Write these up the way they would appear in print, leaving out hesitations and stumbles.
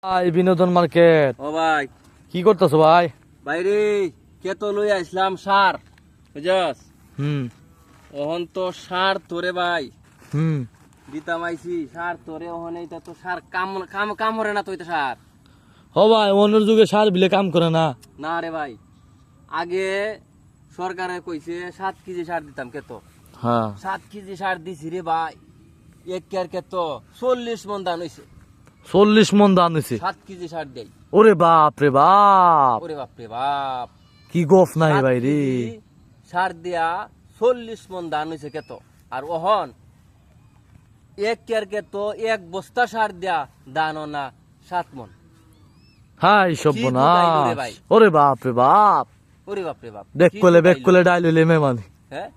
ভাই বিনোদন মার্কেট। ও ভাই কি করতেছো ভাই? বাইরে কে তো লই আসলাম সার, বুঝছস? হুম ওহন তো সার তোরে ভাই হুম দিতাম আইছি সার তোরে, ওহন এইটা তো সার কাম কাম কাম হরে না, তো এটা সার ও ভাই, অন্যের যুগে সার বিলে কাম করে না। না রে ভাই। আগে সরকারে কইছে 7 কেজি সার দিতাম, কে তো হ্যাঁ 7 কেজি সার দিছি রে ভাই। এক কেয়ার কে তো 40 মন দান হইছে। 40 মন দাম হয়েছে। 7 কেজি সার দেই। ওরে বাপ রে বাপ, ওরে বাপ রে বাপ, কি গোফ নাই 7 ভাই রে। কেজি সার দিয়া 40 মন দান হইছে কে তো। আর ওহন এক কেয়ার কে তো এক বস্তা সার দিয়া দানো না 7 মন। হাই কি দুগাইলো রে ভাই। সর্বনাশ, ওরে বাপ রে বাপ। ওরে বাপ রে বাপ, দেখ কি কোলে বেক দুগাইলো। কোলে ডাইল হইলে মেমানি। হ্যাঁ,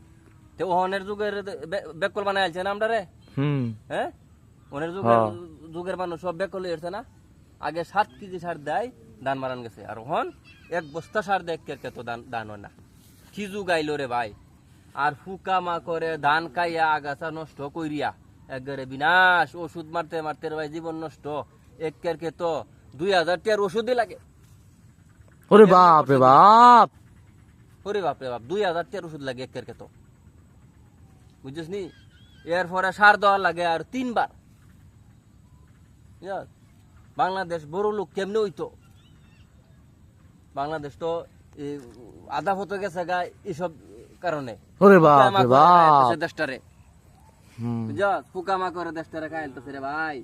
তো ওহনের যুগের বেকল বানাই আলছে না আমরা রে। হুম হ্যাঁ, ওনের যুগের হ্যাঁ। যুগের মানুষ সব বেকল হইছে না। আগে 7 কেজি সার দেয় দান মারান গেছে, আর ওহন এক বস্তা সার দেয় এক কেয়ার কে তো দান হয় না। কি যুগাইলো রে ভাই। আর ফুকা মা করে ধান খাইয়া আগাছা নষ্ট কইরিয়া একবারে বিনাশ। ওষুধ মারতে মারতে রে ভাই জীবন নষ্ট। এক কেরকে তো 2000 টাকার ওষুধই লাগে। ওরে বাপ রে বাপ। ওরে বাপ রে বাপ, 2000 টাকার ওষুধ লাগে এক কেরকে তো, বুঝছিস নি? এরপরে সার দেওয়া লাগে আর 3 বার। বুঝছস? বাংলাদেশ বড় লোক কেমনে হইতো? বাংলাদেশ তো এই আধা হতে গেছে গা এইসব কারণে। ওরে বাপ রে পোকামাকড়ে বাপ। খাইতেছে দেশটারে, হুম বুঝছস? পোকামাকড়ে দেশটারে খাইতেছে রে ভাই।